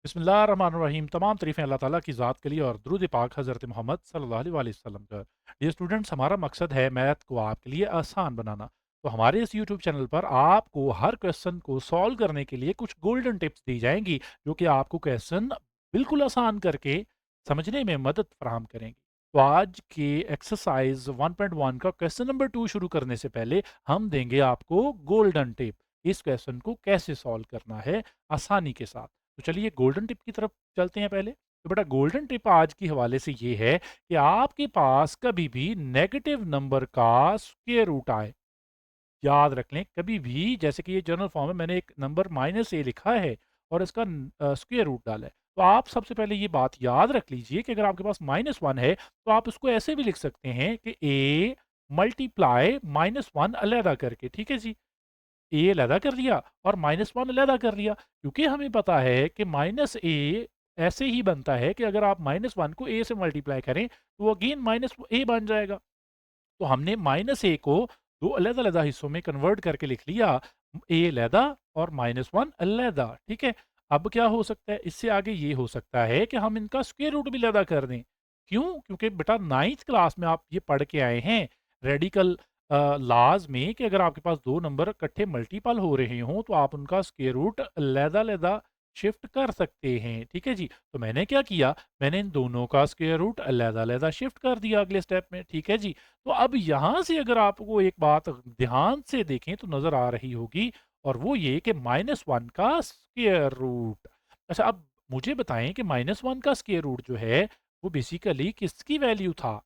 बिस्मिल्लाहिर्रहमानिर्रहीम। तमाम तारीफ़ें अल्लाह ताला की ज़ात के लिए और दुरूद पाक हज़रत मोहम्मद सल्लल्लाहु अलैहि वसल्लम का। ये स्टूडेंट्स, हमारा मकसद है मैथ को आपके लिए आसान बनाना। तो हमारे इस यूट्यूब चैनल पर आपको हर क्वेश्चन को सॉल्व करने के लिए कुछ गोल्डन टिप्स दी जाएंगी, जो कि आपको क्वेश्चन बिल्कुल आसान करके समझने में मदद फराहम करेंगी। तो आज के एक्सरसाइज 1.1 का क्वेश्चन नंबर 2 शुरू करने से पहले हम देंगे आपको गोल्डन टिप, इस क्वेश्चन को कैसे सॉल्व करना है आसानी के साथ। तो चलिए गोल्डन टिप की तरफ चलते हैं पहले। तो बेटा, गोल्डन टिप आज के हवाले से ये है कि आपके पास कभी भी नेगेटिव नंबर का स्क्वायर रूट आए, याद रख लें कभी भी, जैसे कि ये जनरल फॉर्म है, मैंने एक नंबर -a लिखा है और इसका स्क्वायर रूट डाला है। तो आप सबसे पहले ये बात याद रख लीजिए कि अगर आपके पास -1 है तो आप उसको ऐसे भी लिख सकते हैं कि a मल्टीप्लाई -1 अलहदा करके। ठीक है जी, ए अलहदा कर लिया और -1 अलहदा कर लिया, क्योंकि हमें पता है कि -a ऐसे ही बनता है कि अगर आप -1 को a से मल्टीप्लाई करें तो वो अगेन -a बन जाएगा। तो हमने -a को 2 अलग-अलग हिस्सों में कन्वर्ट करके लिख लिया, a अलहदा और -1 अलहदा। ठीक है? अब क्या हो सकता है? इससे आगे ये हो सकता है कि हम इनका स्क्वायर रूट भी अलहदा कर दें। क्यों? क्योंकि बेटा 9th क्लास में आप ये पढ़ के आए हैं रेडिकल लॉज़ में कि अगर आपके पास 2 नंबर इकट्ठे मल्टीपल हो रहे हों तो आप उनका स्क्वायर रूट अलहदा-अलहदा शिफ्ट कर सकते हैं। ठीक है जी? तो मैंने क्या किया? मैंने इन दोनों का स्क्वायर रूट अलहदा-अलहदा शिफ्ट कर दिया अगले स्टेप में। ठीक है जी? तो अब यहाँ से अगर आपको एक बात ध्यान से देखें तो नज़र आ रही होगी, और वो ये कि -1 का स्क्वायर रूट। अच्छा, अब मुझे बताएँ कि -1 का स्क्वायर रूट जो है, वो बेसिकली किसकी वैल्यू था?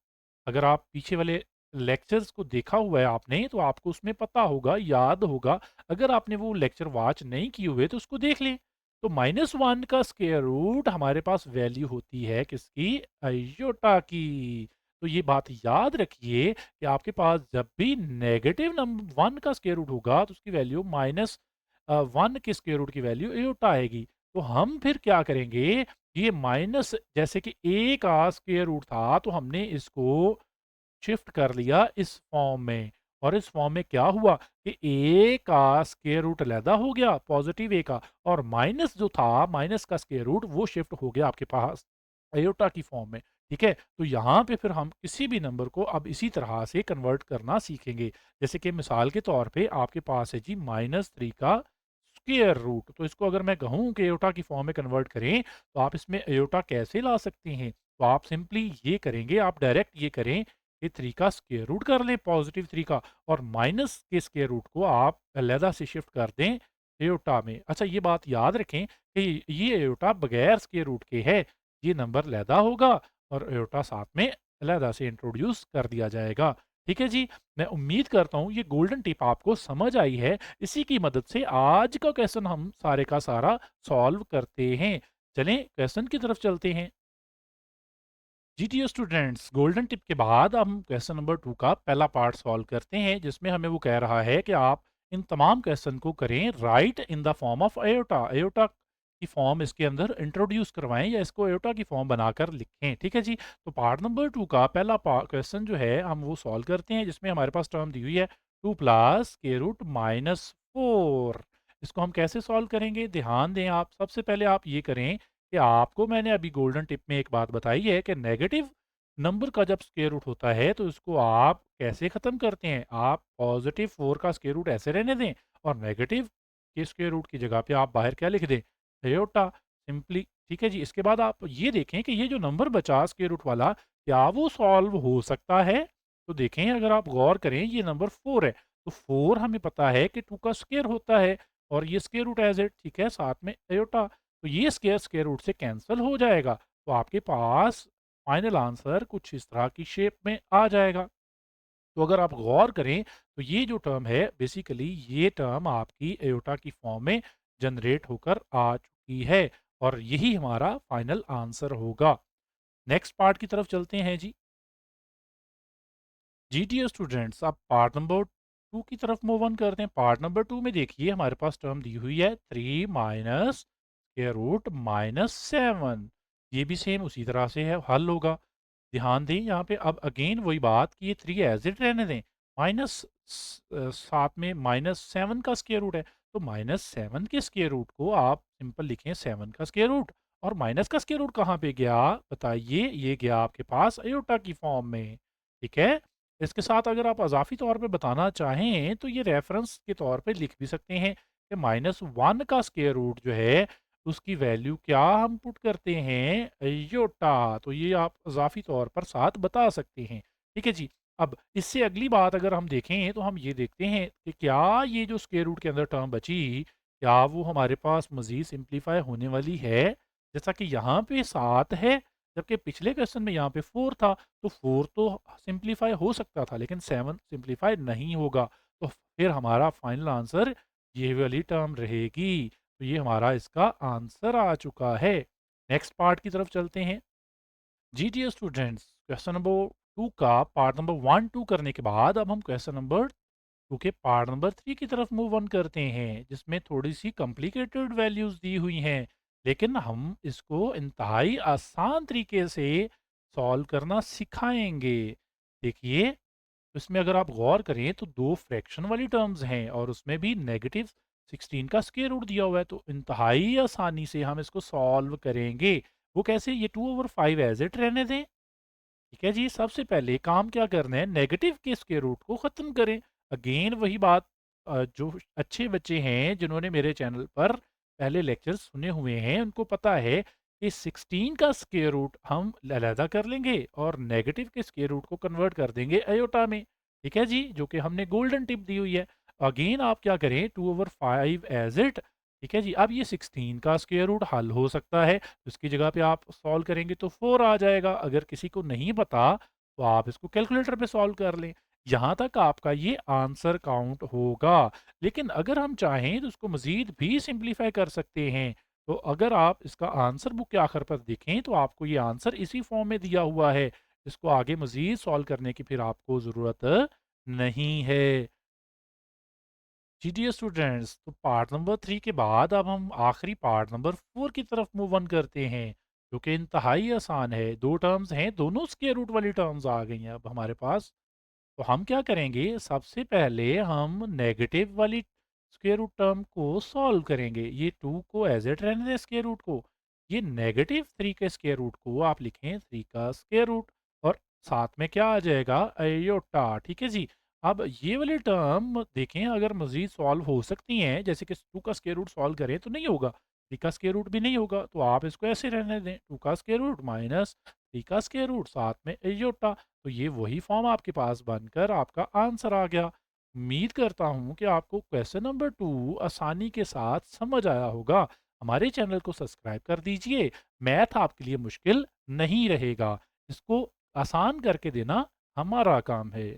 अगर आप पीछे वाले लेक्चर्स को देखा हुआ है आपने, तो आपको उसमें पता होगा, याद होगा। अगर आपने वो लेक्चर वॉच नहीं किए हुए तो उसको देख लें। तो -1 का स्क्वायर रूट हमारे पास वैल्यू होती है किसकी? आयोटा की। तो ये बात याद रखिए कि आपके पास जब भी नेगेटिव नंबर 1 का स्क्वायर रूट होगा तो उसकी वैल्यू -1 के स्क्वायर रूट की वैल्यू एयोटा आएगी। तो हम फिर क्या करेंगे? ये माइनस, जैसे कि a का स्क्वायर रूट था तो हमने इसको शिफ्ट कर लिया इस फॉर्म में, और इस फॉर्म में क्या हुआ कि a का स्क्वायर रूट अलहदा हो गया, पॉजिटिव a का, और माइनस जो था, माइनस का स्क्वायर रूट, वो शिफ्ट हो गया आपके पास आयोटा की फॉर्म में। ठीक है? तो यहाँ पे फिर हम किसी भी नंबर को अब इसी तरह से कन्वर्ट करना सीखेंगे। जैसे कि मिसाल के तौर पे आपके पास है जी -3 का स्क्वायर रूट। तो इसको अगर मैं कहूँ कि आयोटा की फॉर्म में कन्वर्ट करें तो आप इसमें आयोटा कैसे ला सकते हैं? तो आप सिंपली ये करेंगे, आप डायरेक्ट ये करें कि 3 का स्क्वायर रूट कर लें, पॉजिटिव 3 का, और माइनस के स्क्वायर रूट को आप अलहदा से शिफ्ट कर दें एयोटा में। अच्छा, ये बात याद रखें कि ये एयोटा बगैर स्क्वायर रूट के है, ये नंबर अलहदा होगा और एयोटा साथ में अलहदा से इंट्रोड्यूस कर दिया जाएगा। ठीक है जी? मैं उम्मीद करता हूँ ये गोल्डन टिप आपको समझ आई है। इसी की मदद से आज का क्वेश्चन हम सारे का सारा सॉल्व करते हैं। चलें क्वेश्चन की तरफ चलते हैं। जी डियर स्टूडेंट्स, गोल्डन टिप के बाद हम क्वेश्चन नंबर 2 का पहला पार्ट सॉल्व करते हैं, जिसमें हमें वो कह रहा है कि आप इन तमाम क्वेश्चन को करें right in the form of aorta. Aorta की फॉर्म इसके अंदर इंट्रोड्यूस करवाएं या इसको एयोटा की फॉर्म बनाकर लिखें। ठीक है जी? तो पार्ट नंबर 2 का पहला क्वेश्चन जो है हम वो सॉल्व करते हैं, जिसमें हमारे पास टर्म दी हुई है 2 प्लस के रूट -4। इसको हम कैसे सॉल्व करेंगे? ध्यान दें आप, सबसे पहले आप ये करें कि आपको मैंने अभी गोल्डन टिप में एक बात बताई है कि नेगेटिव नंबर का जब स्क्वायर रूट होता है तो इसको आप कैसे ख़त्म करते हैं? आप पॉजिटिव 4 का स्क्वायर रूट ऐसे रहने दें और नेगेटिव के स्क्वायर रूट की जगह पे आप बाहर क्या लिख दें? Iota, simply. ठीक है जी? इसके बाद आप ये देखें कि ये जो नंबर बचा स्क्वायर रूट वाला, क्या वो सॉल्व हो सकता है? तो देखें, अगर आप गौर करें, ये नंबर 4 है, तो 4 हमें पता है कि 2 का स्क्वायर होता है, और ये स्क्वायर रूट एज़ इट, ठीक है, साथ में आयोटा। तो ये स्क्वायर स्क्वायर रूट से कैंसल हो जाएगा, तो आपके पास फाइनल आंसर कुछ इस तरह की शेप में आ जाएगा। तो अगर आप गौर करें तो ये जो टर्म है, बेसिकली ये टर्म आपकी एयोटा की फॉर्म में जनरेट होकर आ चुकी है, और यही हमारा फाइनल आंसर होगा। नेक्स्ट पार्ट की तरफ चलते हैं जी। जी डियर स्टूडेंट्स, अब पार्ट नंबर 2 की तरफ मूव ऑन करते हैं। पार्ट नंबर 2 में देखिए हमारे पास टर्म दी हुई है 3 माइनस स्क्वायर रूट -7। ये भी सेम उसी तरह से है, हल होगा। ध्यान दें यहाँ पे, अब अगेन वही बात कि ये 3 एज इट रहने दें। माइनस साथ में -7 का स्क्वायर रूट है, तो -7 के स्क्वायर रूट को आप सिंपल लिखें 7 का स्क्वायर रूट, और माइनस का स्क्वायर रूट कहाँ पे गया बताइए? ये गया आपके पास अयोटा की फॉर्म में, ठीक है? इसके साथ अगर आप अज़ाफ़ी तौर पे बताना चाहें तो ये रेफ़रेंस के तौर पे लिख भी सकते हैं कि -1 का स्क्वायर रूट जो है उसकी वैल्यू क्या हम पुट करते हैं? अयोटा। तो ये आप अज़ाफ़ी तौर पर साथ बता सकते हैं। ठीक है जी। अब इससे अगली बात अगर हम देखें तो हम ये देखते हैं कि क्या ये जो स्क्वायर रूट के अंदर टर्म बची, क्या वो हमारे पास मज़ीद सिम्प्लीफ़ाई होने वाली है? जैसा कि यहाँ पे 7 है, जबकि पिछले क्वेश्चन में यहाँ पे 4 था, तो 4 तो सिम्प्लीफ़ाई हो सकता था, लेकिन 7 सिम्प्लीफ़ाई नहीं होगा। तो फिर हमारा फाइनल आंसर ये वाली टर्म रहेगी। तो ये हमारा इसका आंसर आ चुका है। नेक्स्ट पार्ट की तरफ चलते हैं। जी डियर स्टूडेंट्स, क्वेश्चन नंबर 2 का पार्ट नंबर 1, 2 करने के बाद अब हम क्वेश्चन नंबर 2 के पार्ट नंबर 3 की तरफ मूव ऑन करते हैं, जिसमें थोड़ी-सी कॉम्प्लिकेटेड वैल्यूज़ दी हुई हैं, लेकिन हम इसको इंतहाई आसान तरीके से सॉल्व करना सिखाएँगे। देखिए, इसमें अगर आप गौर करें तो 2 फ्रैक्शन वाली टर्म्स हैं और उसमें भी नेगेटिव 16 का स्क्वायर रूट दिया हुआ है, तो इंतहाई आसानी से हम इसको सॉल्व करेंगे। वो कैसे? ये 2/5 एज़ इट रहने दें। ठीक है जी, सबसे पहले काम क्या करना है, नेगेटिव के स्क्वायर रूट को ख़त्म करें। अगेन वही बात, जो अच्छे बच्चे हैं जिन्होंने मेरे चैनल पर पहले लेक्चर्स सुने हुए हैं, उनको पता है कि 16 का स्क्वायर रूट हम अलहदा कर लेंगे और नेगेटिव के स्क्वायर रूट को कन्वर्ट कर देंगे अयोटा में। ठीक है जी, जो कि हमने गोल्डन टिप दी हुई है। अगेन आप क्या करें, 2/5 एज़ इट। ठीक है जी, अब ये 16 का स्क्वायर रूट हल हो सकता है, उसकी जगह पे आप सॉल्व करेंगे तो 4 आ जाएगा। अगर किसी को नहीं पता तो आप इसको कैलकुलेटर पे सॉल्व कर लें। यहाँ तक आपका ये आंसर काउंट होगा। लेकिन अगर हम चाहें तो उसको मज़ीद भी सिम्प्लीफाई कर सकते हैं। तो अगर आप इसका आंसर बुक के आखिर पर देखें तो आपको ये आंसर इसी फॉर्म में दिया हुआ है। इसको आगे मज़ीद सॉल्व करने की फिर आपको ज़रूरत नहीं है। जी डियर स्टूडेंट्स, तो पार्ट नंबर 3 के बाद अब हम आखिरी पार्ट नंबर 4 की तरफ मूव ऑन करते हैं, जो कि इंतहाई आसान है। 2 टर्म्स हैं, दोनों स्क्वायर रूट वाली टर्म्स आ गई हैं अब हमारे पास। तो हम क्या करेंगे, सबसे पहले हम नेगेटिव वाली स्क्वायर रूट टर्म को सॉल्व करेंगे। ये 2 को एज इट रहने दें स्क्वायर रूट को। ये नेगेटिव 3 के स्क्वायर रूट को आप लिखें 3 का स्क्वायर रूट, और साथ में क्या आ जाएगा, अयोटा। ठीक है जी। अब ये वाली टर्म देखें, अगर मजीद सॉल्व हो सकती हैं, जैसे कि 2 का स्क्वायर रूट सॉल्व करें तो नहीं होगा, 3 का स्क्वायर रूट भी नहीं होगा, तो आप इसको ऐसे रहने दें, 2 का स्क्वायर रूट माइनस 3 का स्क्वायर रूट साथ में अयोटा। तो ये वही फॉर्म आपके पास बनकर आपका आंसर आ गया। उम्मीद करता हूँ कि आपको क्वेश्चन नंबर 2 आसानी के साथ समझ आया होगा। हमारे चैनल को सब्सक्राइब कर दीजिए। मैथ आपके लिए मुश्किल नहीं रहेगा। इसको आसान करके देना हमारा काम है।